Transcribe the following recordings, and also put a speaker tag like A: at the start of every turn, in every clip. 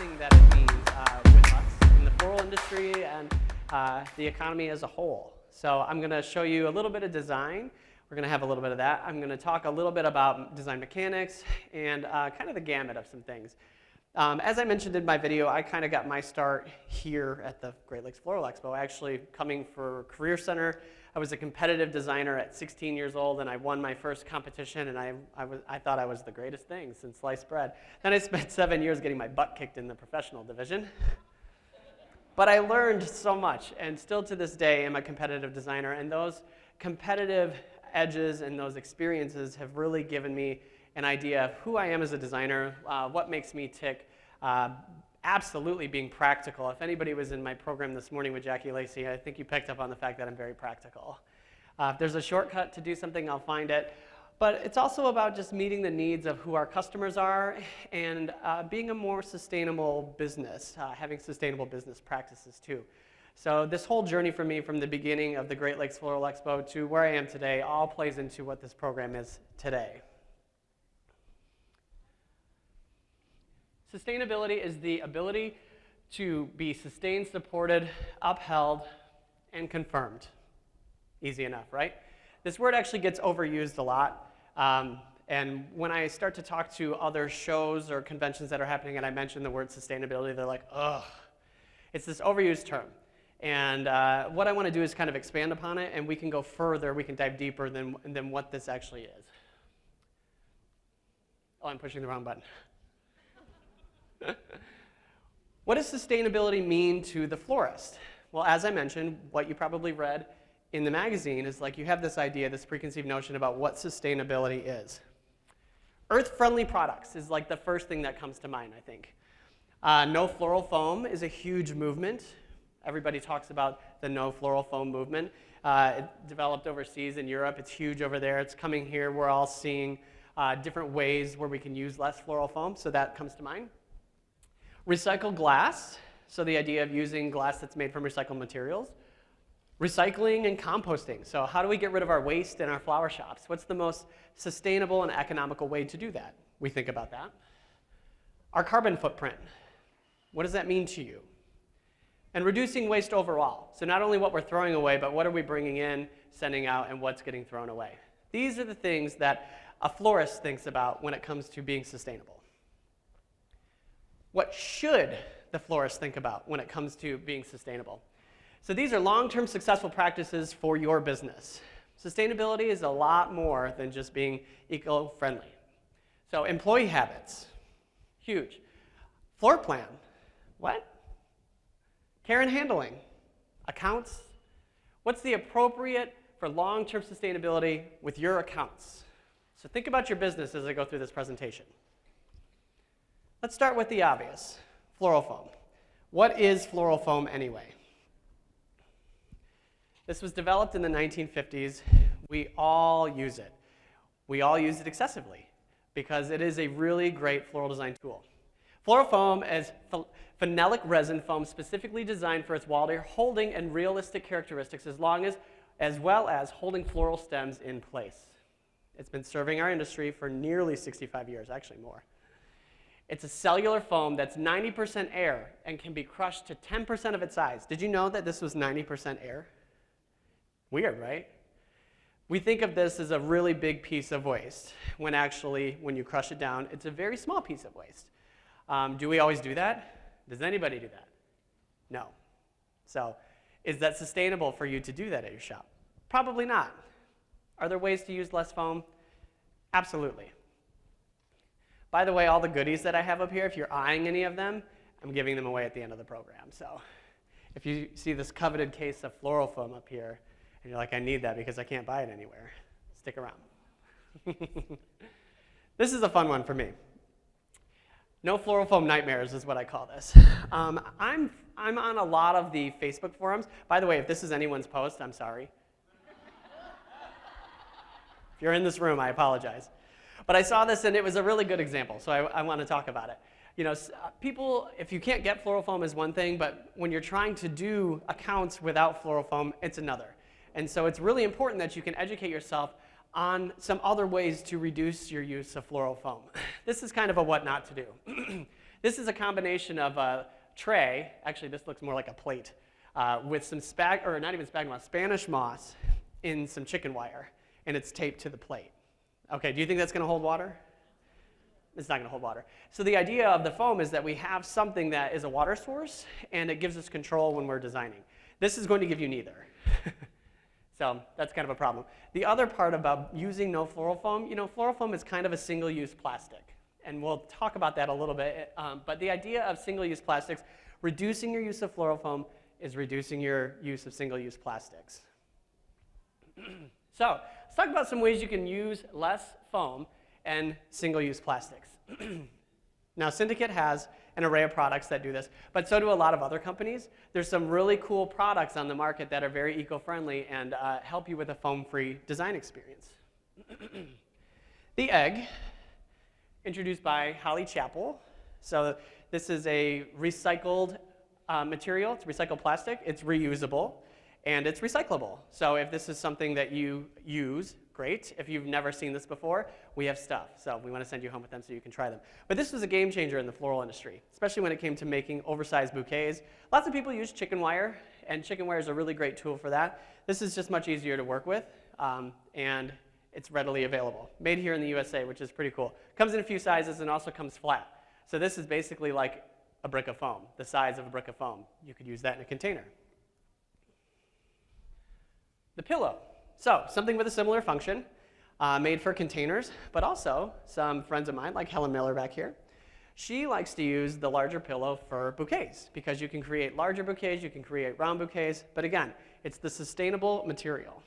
A: everything that it means with us in the floral industry and the economy as a whole. So I'm going to show you a little bit of design. We're going to have a little bit of that. I'm going to talk a little bit about design mechanics and kind of the gamut of some things. As I mentioned in my video, I kind of got my start here at the Great Lakes Floral Expo, actually coming for Career Center. I was a competitive designer at 16 years old, and I won my first competition, and I thought I was the greatest thing since sliced bread. Then I spent 7 years getting my butt kicked in the professional division. But I learned so much, and still to this day am a competitive designer, and those competitive edges and those experiences have really given me an idea of who I am as a designer, what makes me tick, absolutely being practical. If anybody was in my program this morning with Jackie Lacey, I think you picked up on the fact that I'm very practical. If there's a shortcut to do something, I'll find it. But it's also about just meeting the needs of who our customers are and being a more sustainable business, having sustainable business practices too. So this whole journey for me from the beginning of the Great Lakes Floral Expo to where I am today all plays into what this program is today. Sustainability is the ability to be sustained, supported, upheld, and confirmed. Easy enough, right? This word actually gets overused a lot. And when I start to talk to other shows or conventions that are happening and I mention the word sustainability, they're like, ugh. It's this overused term. And what I want to do is kind of expand upon it, and we can go further, we can dive deeper than what this actually is. Oh, I'm pushing the wrong button. What does sustainability mean to the florist? Well, as I mentioned, what you probably read in the magazine is like you have this idea, this preconceived notion about what sustainability is. Earth-friendly products is like the first thing that comes to mind, I think. No floral foam is a huge movement. Everybody talks about the no floral foam movement. It developed overseas in Europe. It's huge over there. It's coming here. We're all seeing different ways where we can use less floral foam, so that comes to mind. Recycled glass, so the idea of using glass that's made from recycled materials. Recycling and composting, so how do we get rid of our waste in our flower shops? What's the most sustainable and economical way to do that? We think about that. Our carbon footprint, what does that mean to you? And reducing waste overall, so not only what we're throwing away, but what are we bringing in, sending out, and what's getting thrown away. These are the things that a florist thinks about when it comes to being sustainable. What should the florist think about when it comes to being sustainable? So these are long-term successful practices for your business. Sustainability is a lot more than just being eco-friendly. So employee habits, huge. Floor plan, what? Care and handling, accounts. What's the appropriate for long-term sustainability with your accounts? So think about your business as I go through this presentation. Let's start with the obvious, floral foam. What is floral foam anyway? This was developed in the 1950s. We all use it. We all use it excessively because it is a really great floral design tool. Floral foam is phenolic resin foam specifically designed for its water holding and realistic characteristics as well as holding floral stems in place. It's been serving our industry for nearly 65 years, actually more. It's a cellular foam that's 90% air and can be crushed to 10% of its size. Did you know that this was 90% air? Weird, right? We think of this as a really big piece of waste, when actually, when you crush it down, it's a very small piece of waste. Do we always do that? Does anybody do that? No. So, is that sustainable for you to do that at your shop? Probably not. Are there ways to use less foam? Absolutely. By the way, all the goodies that I have up here, if you're eyeing any of them, I'm giving them away at the end of the program. So if you see this coveted case of floral foam up here, and you're like, I need that because I can't buy it anywhere, stick around. This is a fun one for me. No floral foam nightmares is what I call this. I'm on a lot of the Facebook forums. By the way, if this is anyone's post, I'm sorry. If you're in this room, I apologize. But I saw this, and it was a really good example, so I want to talk about it. You know, people, if you can't get floral foam is one thing, but when you're trying to do accounts without floral foam, it's another. And so it's really important that you can educate yourself on some other ways to reduce your use of floral foam. This is kind of a what not to do. This is a combination of a tray, actually this looks more like a plate, with some Spanish moss in some chicken wire, and it's taped to the plate. Okay, do you think that's going to hold water? It's not going to hold water. So the idea of the foam is that we have something that is a water source, and it gives us control when we're designing. This is going to give you neither. So that's kind of a problem. The other part about using no floral foam, floral foam is kind of a single-use plastic. And we'll talk about that a little bit. But the idea of single-use plastics, reducing your use of floral foam is reducing your use of single-use plastics. So let's talk about some ways you can use less foam and single-use plastics. Now, Syndicate has an array of products that do this, but so do a lot of other companies. There's some really cool products on the market that are very eco-friendly and help you with a foam-free design experience. The Egg, introduced by Holly Chappell. So this is a recycled material. It's recycled plastic. It's reusable, and it's recyclable. So if this is something that you use, great. If you've never seen this before, we have stuff. So we want to send you home with them so you can try them. But this was a game changer in the floral industry, especially when it came to making oversized bouquets. Lots of people use chicken wire, and chicken wire is a really great tool for that. This is just much easier to work with, and it's readily available. Made here in the USA, which is pretty cool. Comes in a few sizes and also comes flat. So this is basically like a brick of foam, the size of a brick of foam. You could use that in a container. The Pillow. So something with a similar function, made for containers, but also some friends of mine, like Helen Miller back here, she likes to use the larger pillow for bouquets because you can create larger bouquets, you can create round bouquets, but again, it's the sustainable material.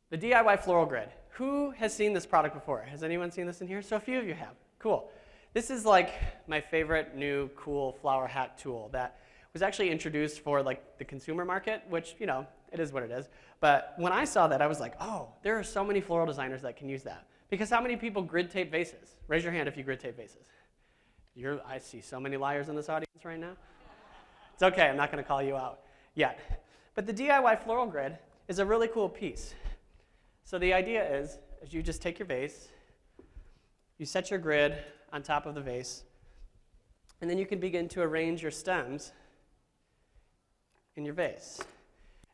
A: The DIY Floral Grid. Who has seen this product before? Has anyone seen this in here? So a few of you have. Cool. This is like my favorite new cool flower hack tool that was actually introduced for like the consumer market, which, it is what it is. But when I saw that, I was like, oh, there are so many floral designers that can use that. Because how many people grid tape vases? Raise your hand if you grid tape vases. I see so many liars in this audience right now. It's okay, I'm not going to call you out yet. But the DIY Floral Grid is a really cool piece. So the idea is you just take your vase, you set your grid on top of the vase, and then you can begin to arrange your stems in your vase.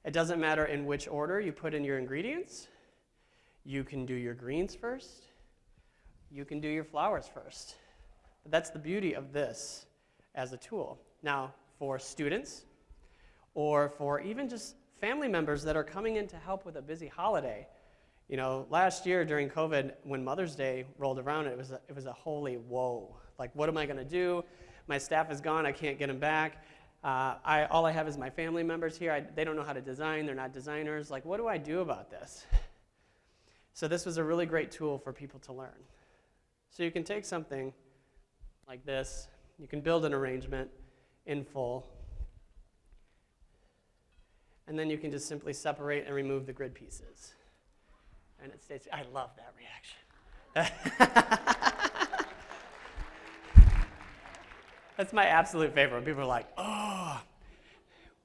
A: It doesn't matter in which order you put in your ingredients. You can do your greens first. You can do your flowers first. But that's the beauty of this as a tool. Now, for students or for even just family members that are coming in to help with a busy holiday, last year during COVID, when Mother's Day rolled around, it was a holy whoa. Like, what am I going to do? My staff is gone. I can't get them back. All I have is my family members here. They don't know how to design. They're not designers. Like, what do I do about this? So this was a really great tool for people to learn. So you can take something like this. You can build an arrangement in full. And then you can just simply separate and remove the grid pieces. And it stays. I love that reaction. That's my absolute favorite. When people are like, oh,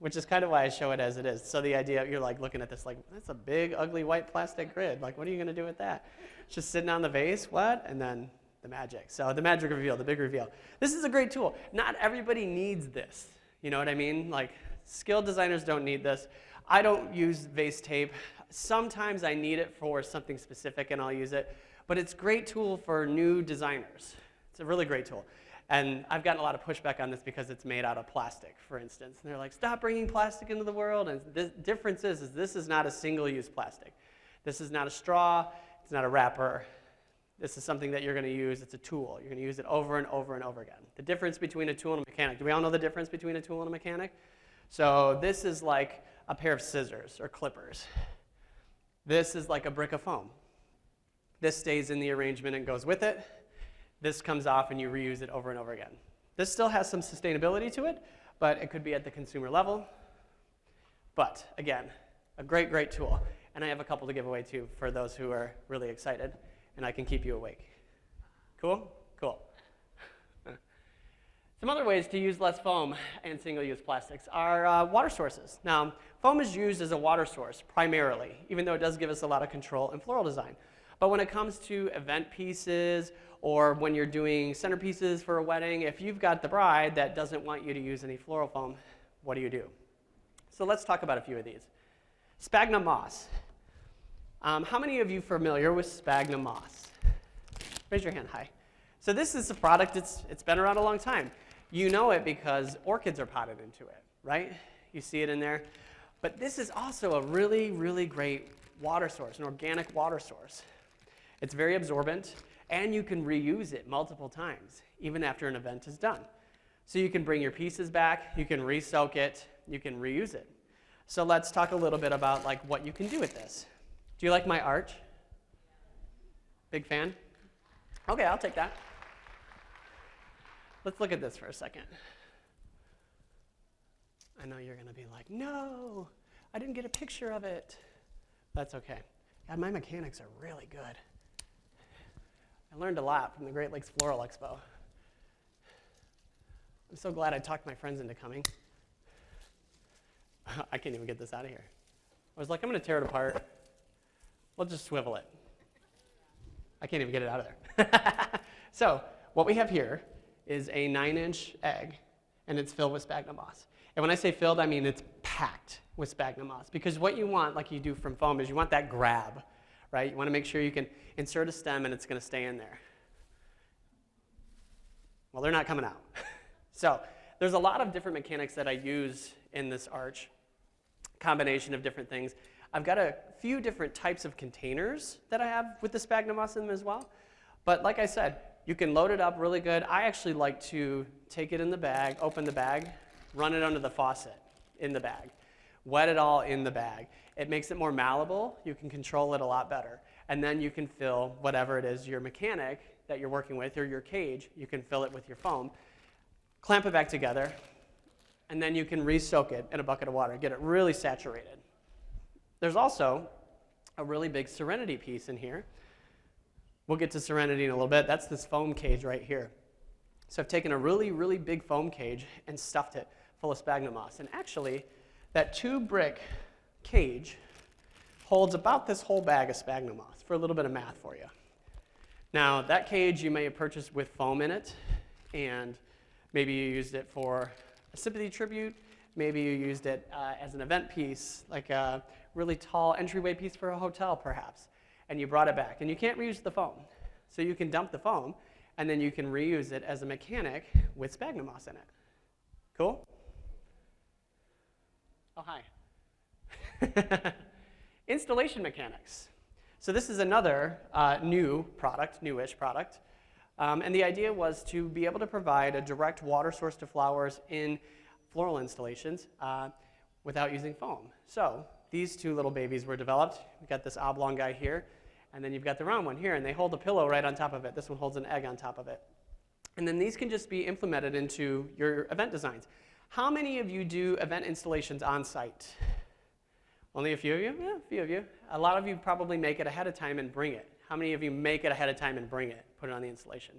A: which is kind of why I show it as it is. So the idea, you're like looking at this like, that's a big, ugly white plastic grid. Like, what are you going to do with that? It's just sitting on the vase, what? And then the magic. So the magic reveal, the big reveal. This is a great tool. Not everybody needs this. You know what I mean? Like, skilled designers don't need this. I don't use vase tape. Sometimes I need it for something specific and I'll use it. But it's a great tool for new designers. It's a really great tool. And I've gotten a lot of pushback on this because it's made out of plastic, for instance. And they're like, stop bringing plastic into the world. And the difference is this is not a single-use plastic. This is not a straw. It's not a wrapper. This is something that you're going to use. It's a tool. You're going to use it over and over and over again. The difference between a tool and a mechanic. Do we all know the difference between a tool and a mechanic? So this is like a pair of scissors or clippers. This is like a brick of foam. This stays in the arrangement and goes with it. This comes off and you reuse it over and over again. This still has some sustainability to it, but it could be at the consumer level. But again, a great, great tool. And I have a couple to give away too for those who are really excited, and I can keep you awake. Cool? Cool. Some other ways to use less foam and single-use plastics are water sources. Now, foam is used as a water source primarily, even though it does give us a lot of control in floral design. But when it comes to event pieces or when you're doing centerpieces for a wedding, if you've got the bride that doesn't want you to use any floral foam, what do you do? So let's talk about a few of these. Sphagnum moss. How many of you familiar with sphagnum moss? Raise your hand high. So this is a product, it's been around a long time. You know it because orchids are potted into it, right? You see it in there. But this is also a really, really great water source, an organic water source. It's very absorbent, and you can reuse it multiple times, even after an event is done. So you can bring your pieces back, you can re-soak it, you can reuse it. So let's talk a little bit about like what you can do with this. Do you like my art? Big fan? Okay, I'll take that. Let's look at this for a second. I know you're going to be like, no, I didn't get a picture of it. That's okay. God, my mechanics are really good. I learned a lot from the Great Lakes Floral Expo. I'm so glad I talked my friends into coming. I can't even get this out of here. I was like, I'm going to tear it apart. We'll just swivel it. I can't even get it out of there. So what we have here is a 9-inch egg, and it's filled with sphagnum moss. And when I say filled, I mean it's packed with sphagnum moss. Because what you want, like you do from foam, is you want that grab, right? You want to make sure you can insert a stem and it's going to stay in there. Well, they're not coming out. So there's a lot of different mechanics that I use in this arch, combination of different things. I've got a few different types of containers that I have with the sphagnum moss in them as well. But like I said, you can load it up really good. I actually like to take it in the bag, open the bag, run it under the faucet in the bag, wet it all in the bag. It makes it more malleable. You can control it a lot better. And then you can fill whatever it is, your mechanic that you're working with or your cage, you can fill it with your foam, clamp it back together, and then you can re-soak it in a bucket of water, get it really saturated. There's also a really big Serenity piece in here. We'll get to Serenity in a little bit. That's this foam cage right here. So I've taken a really, really big foam cage and stuffed it full of sphagnum moss. And actually, that 2-brick cage holds about this whole bag of sphagnum moss, for a little bit of math for you. Now, that cage you may have purchased with foam in it, and maybe you used it for a sympathy tribute. Maybe you used it as an event piece, like a really tall entryway piece for a hotel, perhaps, and you brought it back. And you can't reuse the foam. So you can dump the foam, and then you can reuse it as a mechanic with sphagnum moss in it. Cool? Oh, hi. Installation mechanics. So this is another new product, newish product. And the idea was to be able to provide a direct water source to flowers in floral installations without using foam. So these two little babies were developed. We've got this oblong guy here, and then you've got the round one here, and they hold a pillow right on top of it. This one holds an egg on top of it. And then these can just be implemented into your event designs. How many of you do event installations on site? Only a few of you? Yeah, a few of you. A lot of you probably make it ahead of time and bring it. How many of you make it ahead of time and bring it, put it on the installation?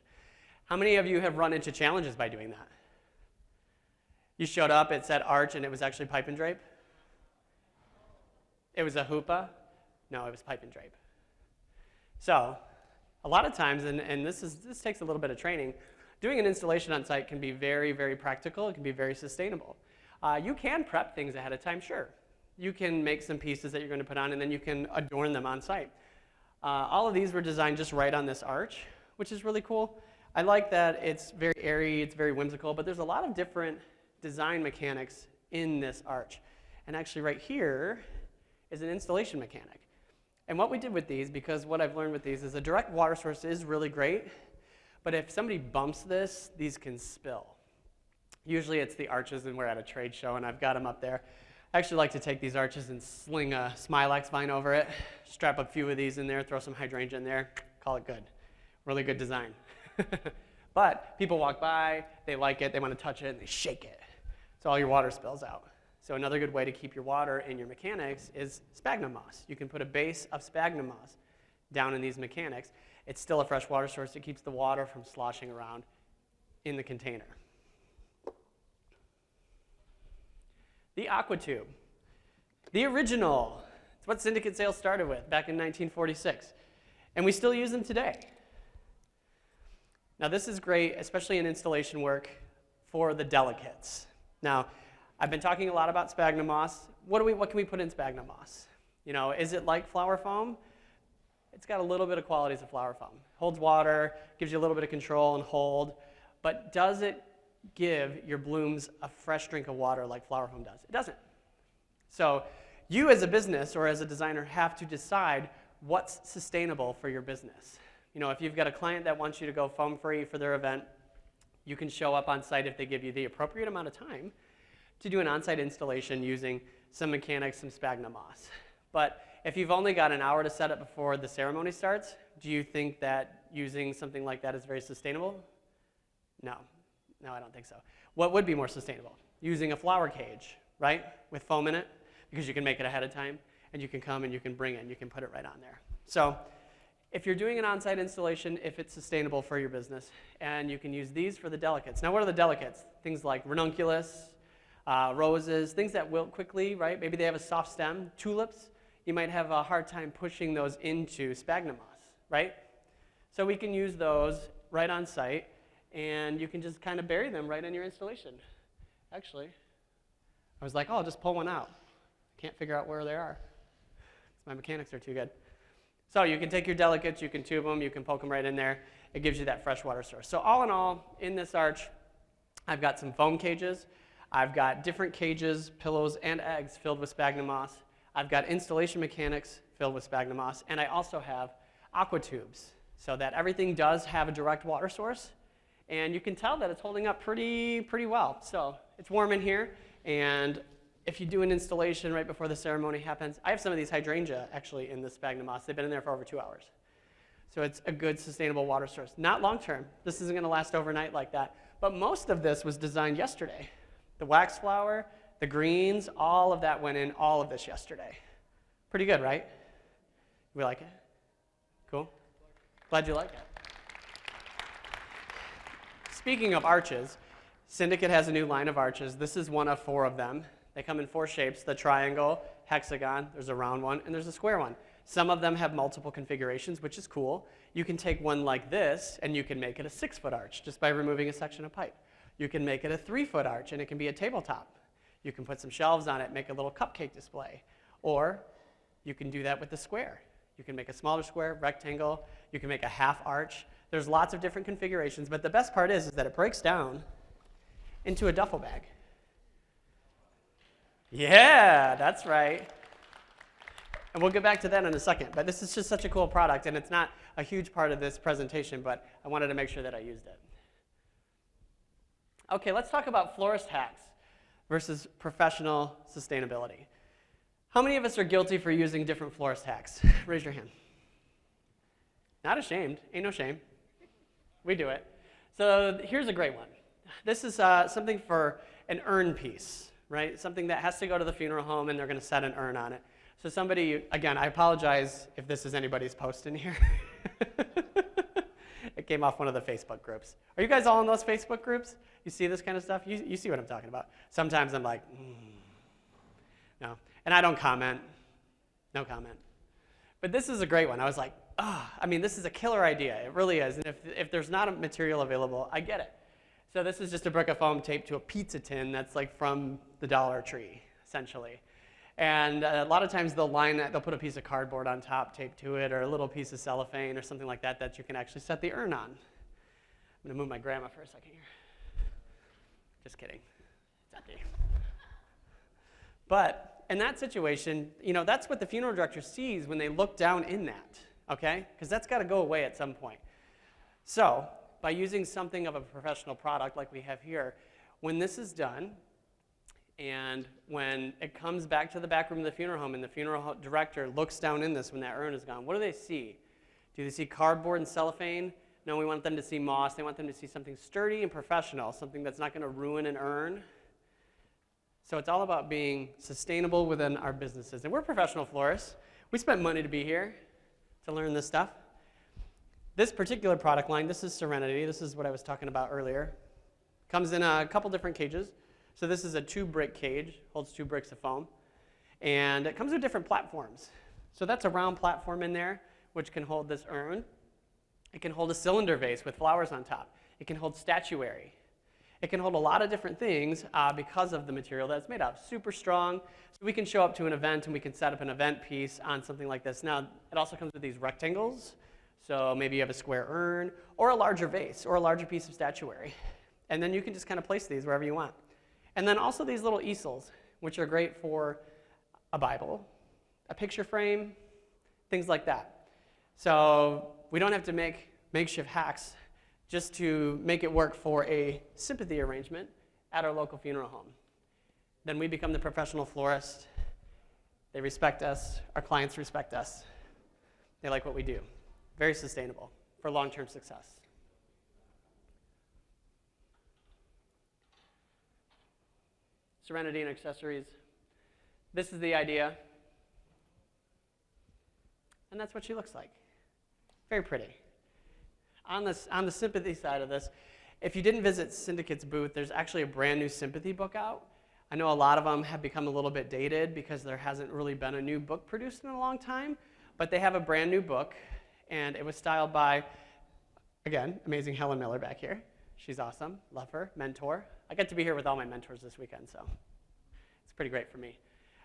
A: How many of you have run into challenges by doing that? You showed up, it said arch, and it was actually pipe and drape? It was a hoopah? No, it was pipe and drape. So, a lot of times, and this takes a little bit of training, doing an installation on site can be very, very practical. It can be very sustainable. You can prep things ahead of time, sure. You can make some pieces that you're going to put on, and then you can adorn them on site. All of these were designed just right on this arch, which is really cool. I like that it's very airy, it's very whimsical, but there's a lot of different design mechanics in this arch. And actually right here is an installation mechanic. And what we did with these, because what I've learned with these is a direct water source is really great, but if somebody bumps this, these can spill. Usually it's the arches, and we're at a trade show, and I've got them up there. I actually like to take these arches and sling a Smilax vine over it, strap a few of these in there, throw some hydrangea in there, call it good. Really good design. But people walk by, they like it, they want to touch it, and they shake it. So all your water spills out. So another good way to keep your water in your mechanics is sphagnum moss. You can put a base of sphagnum moss down in these mechanics. It's still a fresh water source. It keeps the water from sloshing around in the container. The aqua tube. The original. It's what syndicate sales started with back in 1946. And we still use them today. Now this is great, especially in installation work for the delicates. Now, I've been talking a lot about sphagnum moss. What can we put in sphagnum moss? You know, is it like flower foam? It's got a little bit of qualities of flower foam. Holds water, gives you a little bit of control and hold, but does it give your blooms a fresh drink of water like flower foam does? It doesn't. So you as a business or as a designer have to decide what's sustainable for your business. You know, if you've got a client that wants you to go foam-free for their event, you can show up on site if they give you the appropriate amount of time to do an on-site installation using some mechanics, some sphagnum moss. But if you've only got an hour to set up before the ceremony starts, do you think that using something like that is very sustainable? No, I don't think so. What would be more sustainable? Using a flower cage, right, with foam in it, because you can make it ahead of time, and you can come and you can bring it and you can put it right on there. So if you're doing an on-site installation, if it's sustainable for your business, and you can use these for the delicates. Now what are the delicates? Things like ranunculus, roses, things that wilt quickly, right? Maybe they have a soft stem. Tulips, you might have a hard time pushing those into sphagnum moss, right? So we can use those right on site, and you can just kind of bury them right in your installation. Actually, I was like, oh, I'll just pull one out. Can't figure out where they are. My mechanics are too good. So you can take your delicates, you can tube them, you can poke them right in there. It gives you that fresh water source. So all in all, in this arch, I've got some foam cages. I've got different cages, pillows, and eggs filled with sphagnum moss. I've got installation mechanics filled with sphagnum moss. And I also have aqua tubes so that everything does have a direct water source. And you can tell that it's holding up pretty well. So it's warm in here. And if you do an installation right before the ceremony happens, I have some of these hydrangea actually in the sphagnum moss. They've been in there for over 2 hours. So it's a good sustainable water source. Not long term. This isn't going to last overnight like that. But most of this was designed yesterday. The wax flower, the greens, all of that went in all of this yesterday. Pretty good, right? We like it? Cool? Glad you like it. Speaking of arches, Syndicate has a new line of arches. This is one of 4 of them. They come in 4 shapes: the triangle, hexagon, there's a round one, and there's a square one. Some of them have multiple configurations, which is cool. You can take one like this, and you can make it a 6-foot arch just by removing a section of pipe. You can make it a 3-foot arch, and it can be a tabletop. You can put some shelves on it, make a little cupcake display. Or you can do that with the square. You can make a smaller square, rectangle. You can make a half arch. There's lots of different configurations, but the best part is that it breaks down into a duffel bag. Yeah, that's right. And we'll get back to that in a second, but this is just such a cool product, and it's not a huge part of this presentation, but I wanted to make sure that I used it. Okay, let's talk about florist hacks versus professional sustainability. How many of us are guilty for using different florist hacks? Raise your hand. Not ashamed, ain't no shame. We do it. So here's a great one. This is something for an urn piece, right? Something that has to go to the funeral home and they're going to set an urn on it. So somebody, again, I apologize if this is anybody's post in here. It came off one of the Facebook groups. Are you guys all in those Facebook groups? You see this kind of stuff? You see what I'm talking about. Sometimes I'm like, no. And I don't comment. No comment. But this is a great one. I was like, I mean, this is a killer idea. It really is. And if there's not a material available, I get it. So this is just a brick of foam taped to a pizza tin that's like from the Dollar Tree, essentially. And a lot of times they'll put a piece of cardboard on top taped to it, or a little piece of cellophane or something like that you can actually set the urn on. I'm going to move my grandma for a second here. Just kidding. It's empty. But in that situation, you know, that's what the funeral director sees when they look down in that, okay? Because that's got to go away at some point. So by using something of a professional product like we have here, when this is done, and when it comes back to the back room of the funeral home and the funeral director looks down in this when that urn is gone, what do they see? Do they see cardboard and cellophane? No, we want them to see moss. They want them to see something sturdy and professional, something that's not going to ruin an urn. So it's all about being sustainable within our businesses. And we're professional florists. We spent money to be here to learn this stuff. This particular product line, this is Serenity. This is what I was talking about earlier. Comes in a couple different cages. So this is a 2-brick cage, holds 2 bricks of foam. And it comes with different platforms. So that's a round platform in there which can hold this urn. It can hold a cylinder vase with flowers on top. It can hold statuary. It can hold a lot of different things because of the material that it's made of. Super strong, so we can show up to an event and we can set up an event piece on something like this. Now, it also comes with these rectangles, so maybe you have a square urn or a larger vase or a larger piece of statuary. And then you can just kind of place these wherever you want. And then also these little easels, which are great for a Bible, a picture frame, things like that. So we don't have to make makeshift hacks just to make it work for a sympathy arrangement at our local funeral home. Then we become the professional florist. They respect us. Our clients respect us. They like what we do. Very sustainable for long-term success. Serenity and accessories. This is the idea. And that's what she looks like. Very pretty. On the sympathy side of this, if you didn't visit Syndicate's booth, there's actually a brand new sympathy book out. I know a lot of them have become a little bit dated because there hasn't really been a new book produced in a long time, but they have a brand new book, and it was styled by, again, amazing Helen Miller back here. She's awesome, love her, mentor. I get to be here with all my mentors this weekend, so it's pretty great for me.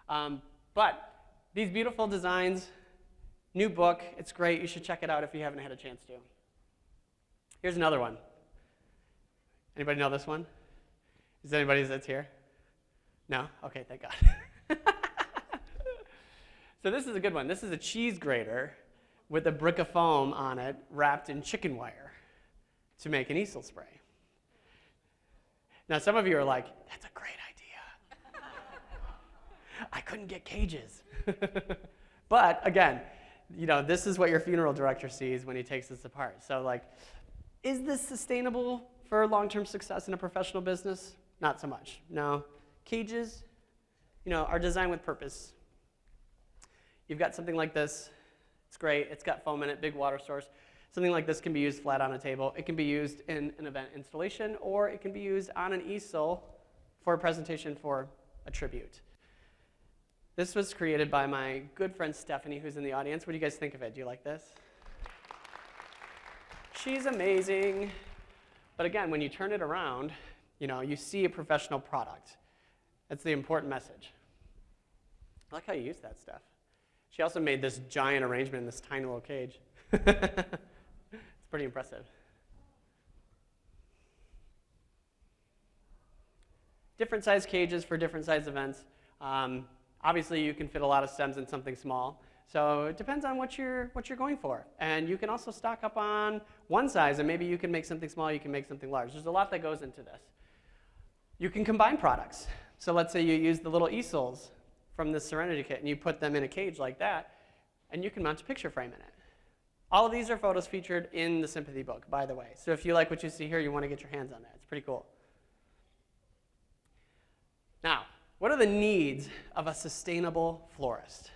A: But these beautiful designs, new book, it's great. You should check it out if you haven't had a chance to. Here's another one. Anybody know this one? Is there anybody that's here? No? Okay, thank God. So this is a good one. This is a cheese grater with a brick of foam on it wrapped in chicken wire to make an easel spray. Now some of you are like, that's a great idea. I couldn't get cages. But again, you know, this is what your funeral director sees when he takes this apart. So like, is this sustainable for long-term success in a professional business? Not so much. No. Cages, you know, are designed with purpose. You've got something like this. It's great. It's got foam in it, big water source. Something like this can be used flat on a table. It can be used in an event installation, or it can be used on an easel for a presentation for a tribute. This was created by my good friend Stephanie, who's in the audience. What do you guys think of it? Do you like this? She's amazing. But again, when you turn it around, you know, you see a professional product. That's the important message. I like how you use that stuff. She also made this giant arrangement in this tiny little cage. It's pretty impressive. Different size cages for different size events. Obviously, you can fit a lot of stems in something small. So it depends on what you're going for. And you can also stock up on one size, and maybe you can make something small, you can make something large. There's a lot that goes into this. You can combine products. So let's say you use the little easels from the Serenity kit, and you put them in a cage like that, and you can mount a picture frame in it. All of these are photos featured in the Sympathy book, by the way. So if you like what you see here, you want to get your hands on that. It's pretty cool. Now, what are the needs of a sustainable florist?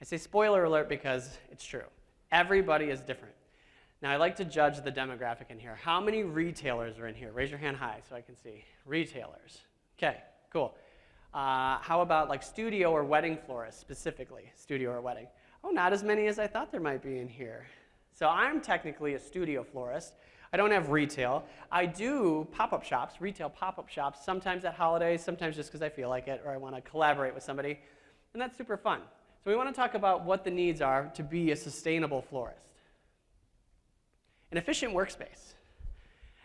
A: I say spoiler alert because it's true. Everybody is different. Now, I like to judge the demographic in here. How many retailers are in here? Raise your hand high so I can see. Retailers. Okay, cool. How about like studio or wedding florists specifically? Studio or wedding. Oh, not as many as I thought there might be in here. So I'm technically a studio florist. I don't have retail. I do pop-up shops, retail pop-up shops, sometimes at holidays, sometimes just because I feel like it or I want to collaborate with somebody. And that's super fun. So we want to talk about what the needs are to be a sustainable florist. An efficient workspace.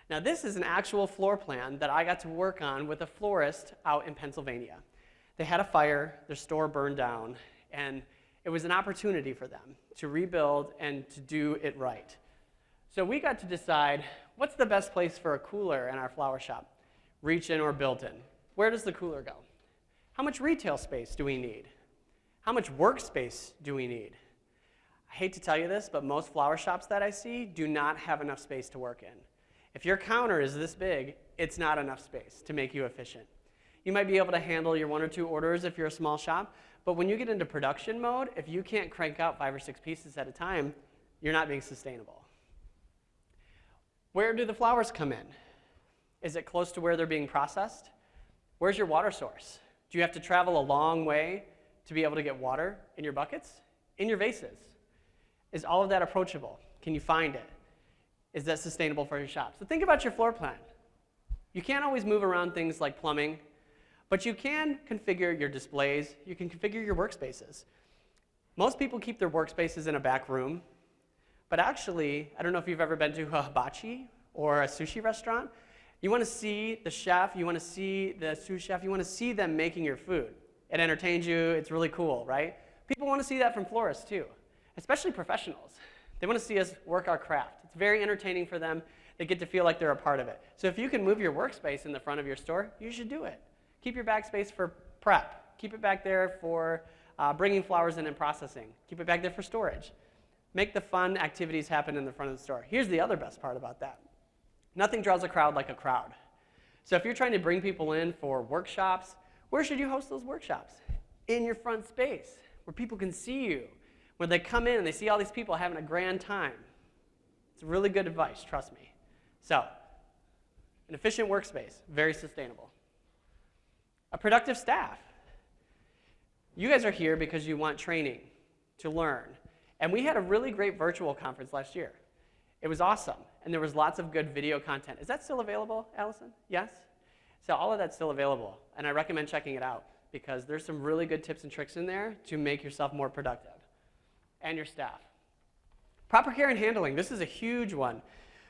A: Now this is an actual floor plan that I got to work on with a florist out in Pennsylvania. They had a fire, their store burned down, and it was an opportunity for them to rebuild and to do it right. So we got to decide what's the best place for a cooler in our flower shop, reach-in or built-in. Where does the cooler go? How much retail space do we need? How much workspace do we need? I hate to tell you this, but most flower shops that I see do not have enough space to work in. If your counter is this big, it's not enough space to make you efficient. You might be able to handle your 1 or 2 orders if you're a small shop, but when you get into production mode, if you can't crank out 5 or 6 pieces at a time, you're not being sustainable. Where do the flowers come in? Is it close to where they're being processed? Where's your water source? Do you have to travel a long way to be able to get water in your buckets? In your vases? Is all of that approachable? Can you find it? Is that sustainable for your shop? So think about your floor plan. You can't always move around things like plumbing, but you can configure your displays. You can configure your workspaces. Most people keep their workspaces in a back room, but actually, I don't know if you've ever been to a hibachi or a sushi restaurant. You want to see the chef, you want to see the sous chef, you want to see them making your food. It entertains you, it's really cool, right? People want to see that from florists too, especially professionals. They want to see us work our craft. It's very entertaining for them. They get to feel like they're a part of it. So if you can move your workspace in the front of your store, you should do it. Keep your back space for prep. Keep it back there for bringing flowers in and processing. Keep it back there for storage. Make the fun activities happen in the front of the store. Here's the other best part about that. Nothing draws a crowd like a crowd. So if you're trying to bring people in for workshops, where should you host those workshops? In your front space, where people can see you, where they come in and they see all these people having a grand time. It's really good advice, trust me. So, an efficient workspace, very sustainable. A productive staff. You guys are here because you want training, to learn. And we had a really great virtual conference last year. It was awesome, and there was lots of good video content. Is that still available, Allison? Yes? So all of that's still available, and I recommend checking it out because there's some really good tips and tricks in there to make yourself more productive and your staff. Proper care and handling. This is a huge one.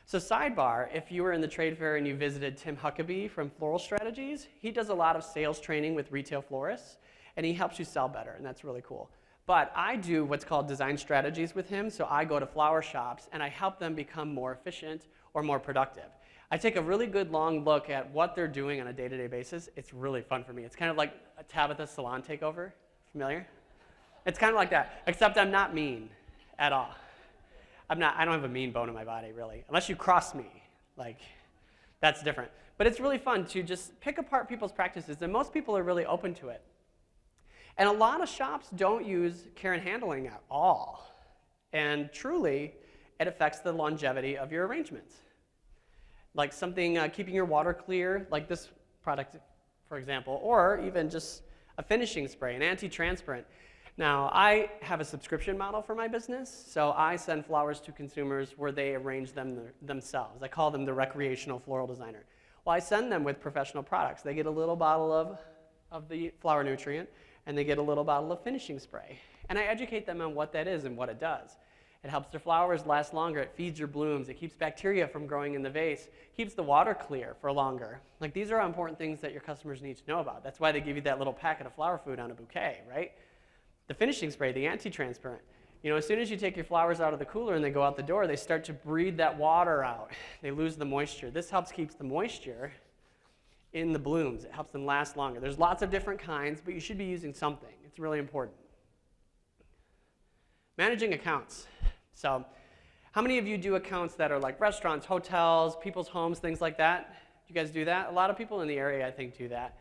A: So sidebar, if you were in the trade fair and you visited Tim Huckabee from Floral Strategies, he does a lot of sales training with retail florists, and he helps you sell better, and that's really cool. But I do what's called design strategies with him, so I go to flower shops and I help them become more efficient or more productive. I take a really good long look at what they're doing on a day-to-day basis. It's really fun for me. It's kind of like a Tabitha Salon takeover. Familiar? It's kind of like that, except I'm not mean at all. I don't have a mean bone in my body, really, unless you cross me. Like, that's different. But it's really fun to just pick apart people's practices, and most people are really open to it. And a lot of shops don't use care and handling at all. And truly, it affects the longevity of your arrangements. Like something, keeping your water clear, like this product, for example, or even just a finishing spray, an anti-transparent. Now, I have a subscription model for my business, so I send flowers to consumers where they arrange them themselves. I call them the recreational floral designer. Well, I send them with professional products. They get a little bottle of the flower nutrient, and they get a little bottle of finishing spray. And I educate them on what that is and what it does. It helps their flowers last longer. It feeds your blooms. It keeps bacteria from growing in the vase. Keeps the water clear for longer. Like, these are important things that your customers need to know about. That's why they give you that little packet of flower food on a bouquet, right? The finishing spray, the anti-transparent. You know, as soon as you take your flowers out of the cooler and they go out the door, they start to breathe that water out. They lose the moisture. This helps keep the moisture in the blooms. It helps them last longer. There's lots of different kinds, but you should be using something. It's really important. Managing accounts. So how many of you do accounts that are like restaurants, hotels, people's homes, things like that? You guys do that? A lot of people in the area, I think, do that.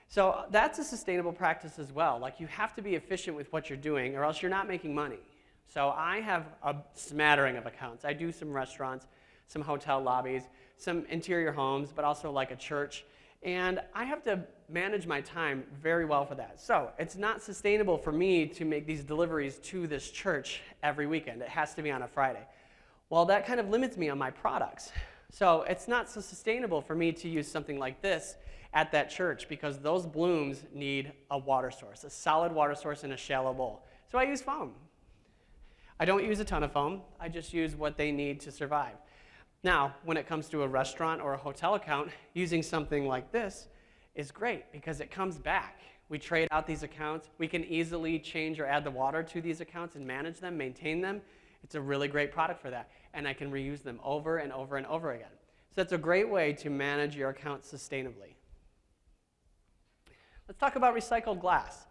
A: So that's a sustainable practice as well. Like, you have to be efficient with what you're doing or else you're not making money. So I have a smattering of accounts. I do some restaurants, some hotel lobbies, some interior homes, but also like a church. And I have to manage my time very well for that. So it's not sustainable for me to make these deliveries to this church every weekend. It has to be on a Friday. Well, that kind of limits me on my products. So it's not so sustainable for me to use something like this at that church because those blooms need a water source, a solid water source in a shallow bowl. So I use foam. I don't use a ton of foam. I just use what they need to survive. Now, when it comes to a restaurant or a hotel account, using something like this is great because it comes back. We trade out these accounts. We can easily change or add the water to these accounts and manage them, maintain them. It's a really great product for that. And I can reuse them over and over and over again. So that's a great way to manage your accounts sustainably. Let's talk about recycled glass.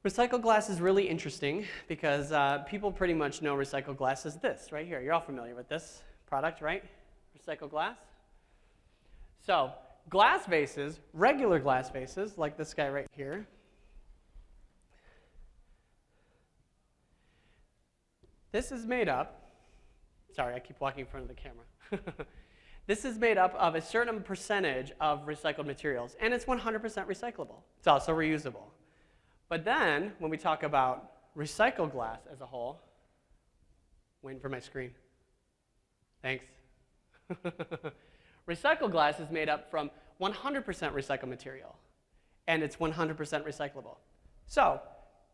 A: Recycled glass is really interesting because people pretty much know recycled glass as this right here. You're all familiar with this product, right? Recycled glass. So glass vases, regular glass vases, like this guy right here, this is made up, sorry, I keep walking in front of the camera. This is made up of a certain percentage of recycled materials, and it's 100% recyclable. It's also reusable. But then, when we talk about recycled glass as a whole, Waiting for my screen. Thanks. Recycled glass is made up from 100% recycled material, and it's 100% recyclable. So,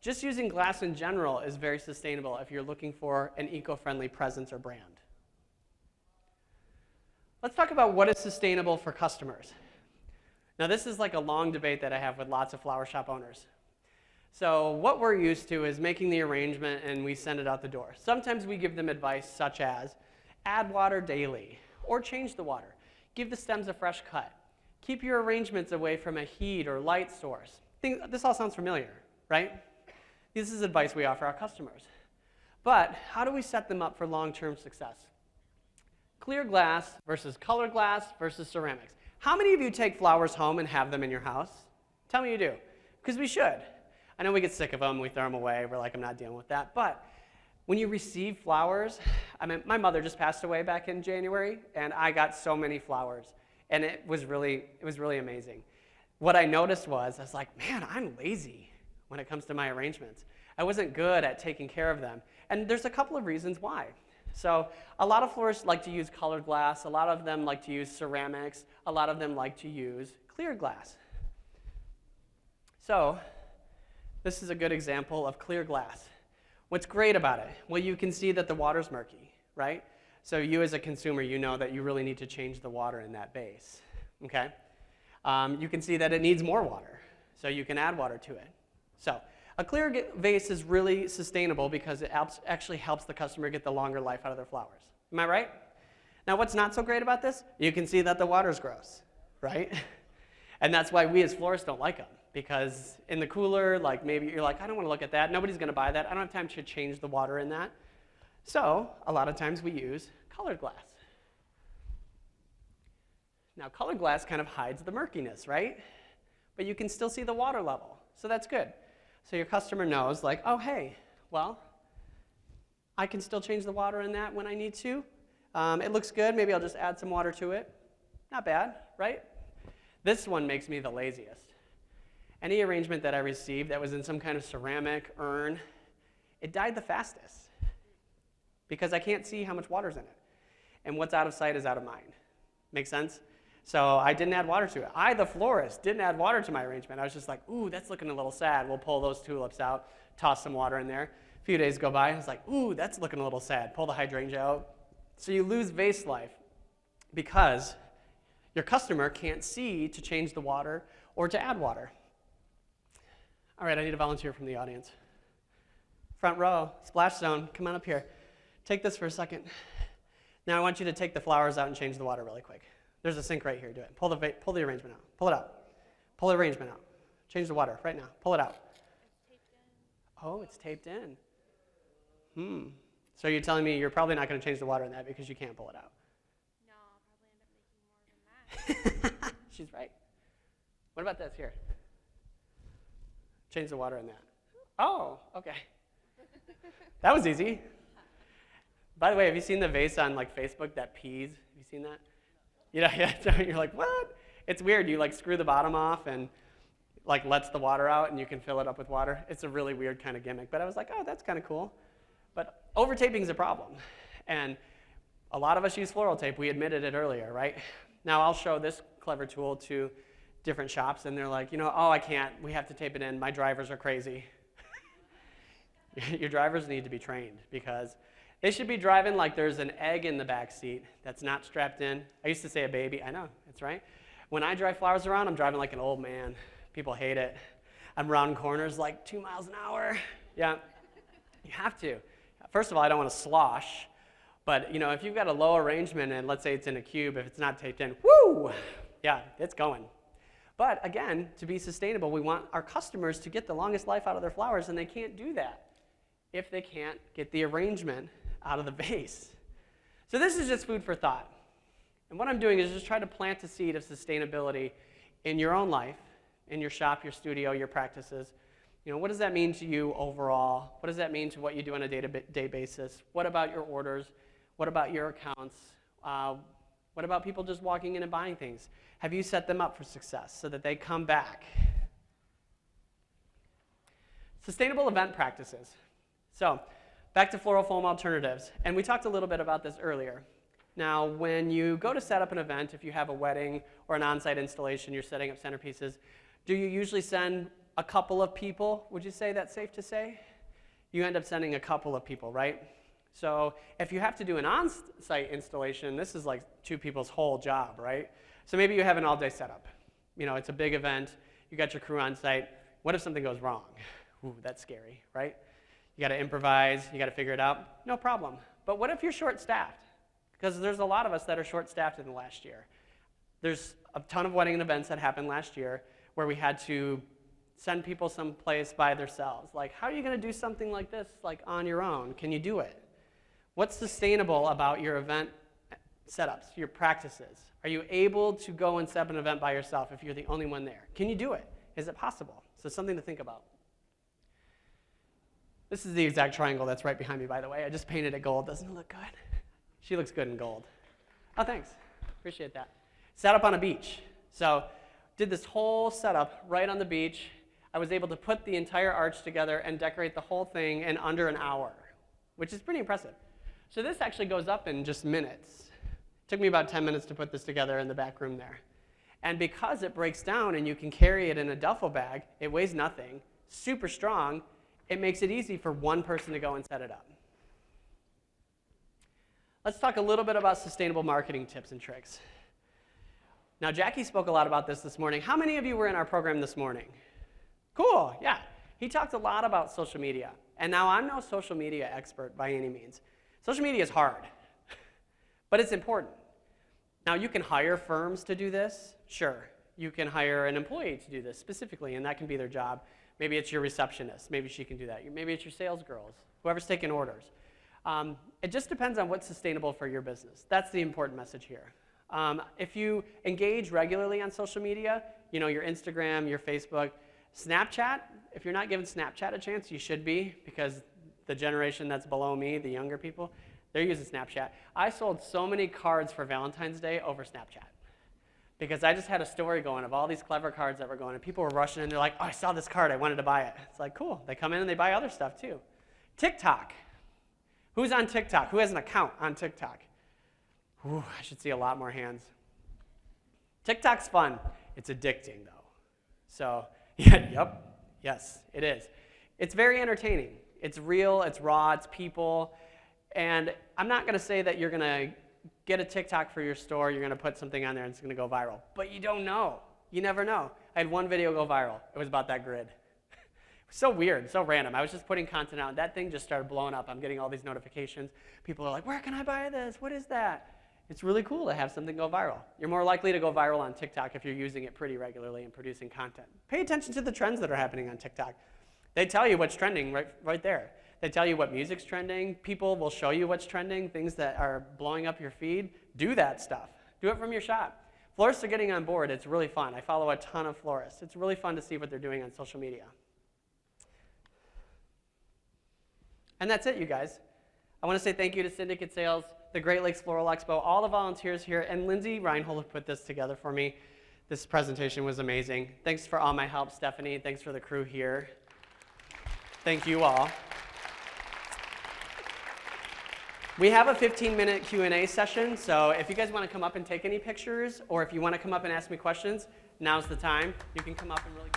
A: just using glass in general is very sustainable if you're looking for an eco-friendly presence or brand. Let's talk about what is sustainable for customers. Now, this is like a long debate that I have with lots of flower shop owners. So what we're used to is making the arrangement and we send it out the door. Sometimes we give them advice such as add water daily or change the water. Give the stems a fresh cut. Keep your arrangements away from a heat or light source. This all sounds familiar, right? This is advice we offer our customers. But how do we set them up for long-term success? Clear glass versus colored glass versus ceramics. How many of you take flowers home and have them in your house? Tell me you do, because we should. I know we get sick of them, we throw them away, we're like, I'm not dealing with that. But when you receive flowers, I mean, my mother just passed away back in January, and I got so many flowers, and it was really amazing. What I noticed was, I was like, man, I'm lazy when it comes to my arrangements. I wasn't good at taking care of them. And there's a couple of reasons why. So a lot of florists like to use colored glass, a lot of them like to use ceramics, a lot of them like to use clear glass. So this is a good example of clear glass. What's great about it? Well, you can see that the water's murky, right? So you as a consumer, you know that you really need to change the water in that base, okay? You can see that it needs more water, so you can add water to it. So a clear vase is really sustainable because it actually helps the customer get the longer life out of their flowers. Am I right? Now, what's not so great about this? You can see that the water's gross, right? And that's why we as florists don't like them. Because in the cooler, like maybe you're like, I don't want to look at that. Nobody's going to buy that. I don't have time to change the water in that. So a lot of times we use colored glass. Now colored glass kind of hides the murkiness, right? But you can still see the water level. So that's good. So your customer knows like, oh, hey, well, I can still change the water in that when I need to. It looks good. Maybe I'll just add some water to it. Not bad, right? This one makes me the laziest. Any arrangement that I received that was in some kind of ceramic urn, it died the fastest because I can't see how much water's in it. And what's out of sight is out of mind. Make sense? So I didn't add water to it. I, the florist, didn't add water to my arrangement. I was just like, ooh, that's looking a little sad. We'll pull those tulips out, toss some water in there. A few days go by, and I was like, ooh, that's looking a little sad. Pull the hydrangea out. So you lose vase life because your customer can't see to change the water or to add water. All right, I need a volunteer from the audience. Front row, splash zone, come on up here. Take this for a second. Now I want you to take the flowers out and change the water really quick. There's a sink right here, do it. Pull the arrangement out, pull it out. Pull the arrangement out. Change the water right now, pull it out.
B: It's taped in.
A: Oh, it's taped in. So you're telling me you're probably not gonna change the water in that because you can't pull it out.
B: No, I'll probably end up making more than that.
A: She's right. What about this here? Change the water in that. Oh, okay. That was easy. By the way, have you seen the vase on like Facebook that pees? Have you seen that? Yeah, you're like, what? It's weird. You like screw the bottom off and like lets the water out and you can fill it up with water. It's a really weird kind of gimmick. But I was like, oh, that's kind of cool. But over-taping is a problem. And a lot of us use floral tape. We admitted it earlier, right? Now I'll show this clever tool to different shops, and they're like, oh, I can't. We have to tape it in. My drivers are crazy. Your drivers need to be trained because they should be driving like there's an egg in the back seat that's not strapped in. I used to say a baby. I know, that's right. When I drive flowers around, I'm driving like an old man. People hate it. I'm rounding corners like 2 miles an hour. Yeah, you have to. First of all, I don't want to slosh. But if you've got a low arrangement and let's say it's in a cube, if it's not taped in, woo, yeah, it's going. But again, to be sustainable, we want our customers to get the longest life out of their flowers, and they can't do that if they can't get the arrangement out of the vase. So this is just food for thought. And what I'm doing is just try to plant a seed of sustainability in your own life, in your shop, your studio, your practices. What does that mean to you overall? What does that mean to what you do on a day-to-day basis? What about your orders? What about your accounts? What about people just walking in and buying things? Have you set them up for success so that they come back? Sustainable event practices. So back to floral foam alternatives. And we talked a little bit about this earlier. Now, when you go to set up an event, if you have a wedding or an on-site installation, you're setting up centerpieces, do you usually send a couple of people? Would you say that's safe to say? You end up sending a couple of people, right? So if you have to do an on-site installation, this is like 2 people's whole job, right? So maybe you have an all-day setup. You know, it's a big event. You got your crew on site. What if something goes wrong? Ooh, that's scary, right? You got to improvise. You got to figure it out. No problem. But what if you're short-staffed? Because there's a lot of us that are short-staffed in the last year. There's a ton of wedding events that happened last year where we had to send people someplace by themselves. Like, how are you going to do something like this, like on your own? Can you do it? What's sustainable about your event setups, your practices? Are you able to go and set up an event by yourself if you're the only one there? Can you do it? Is it possible? So something to think about. This is the exact triangle that's right behind me, by the way. I just painted it gold. Doesn't it look good? She looks good in gold. Oh, thanks. Appreciate that. Set up on a beach. So did this whole setup right on the beach. I was able to put the entire arch together and decorate the whole thing in under an hour, which is pretty impressive. So this actually goes up in just minutes. It took me about 10 minutes to put this together in the back room there. And because it breaks down and you can carry it in a duffel bag, it weighs nothing, super strong, it makes it easy for one person to go and set it up. Let's talk a little bit about sustainable marketing tips and tricks. Now, Jackie spoke a lot about this morning. How many of you were in our program this morning? Cool, yeah. He talked a lot about social media. And now I'm no social media expert by any means. Social media is hard, but it's important. Now, you can hire firms to do this, sure. You can hire an employee to do this specifically, and that can be their job. Maybe it's your receptionist. Maybe she can do that. Maybe it's your sales girls, whoever's taking orders. It just depends on what's sustainable for your business. That's the important message here. If you engage regularly on social media, you know, your Instagram, your Facebook, Snapchat, if you're not giving Snapchat a chance, you should be, because the generation that's below me, the younger people, they're using Snapchat. I sold so many cards for Valentine's Day over Snapchat because I just had a story going of all these clever cards that were going, and people were rushing in. They're like, oh, I saw this card. I wanted to buy it. It's like, cool. They come in and they buy other stuff too. TikTok. Who's on TikTok? Who has an account on TikTok? Ooh, I should see a lot more hands. TikTok's fun. It's addicting, though. So, yes, it is. It's very entertaining. It's real, it's raw, it's people. And I'm not going to say that you're going to get a TikTok for your store, you're going to put something on there and it's going to go viral. But you don't know. You never know. I had one video go viral. It was about that grid. So weird, so random. I was just putting content out, and that thing just started blowing up. I'm getting all these notifications. People are like, where can I buy this? What is that? It's really cool to have something go viral. You're more likely to go viral on TikTok if you're using it pretty regularly and producing content. Pay attention to the trends that are happening on TikTok. They tell you what's trending right there. They tell you what music's trending. People will show you what's trending, things that are blowing up your feed. Do that stuff. Do it from your shop. Florists are getting on board. It's really fun. I follow a ton of florists. It's really fun to see what they're doing on social media. And that's it, you guys. I want to say thank you to Syndicate Sales, the Great Lakes Floral Expo, all the volunteers here, and Lindsay Reinhold who put this together for me. This presentation was amazing. Thanks for all my help, Stephanie. Thanks for the crew here. Thank you all. We have a 15-minute Q&A session, so if you guys want to come up and take any pictures, or if you want to come up and ask me questions, now's the time. You can come up and really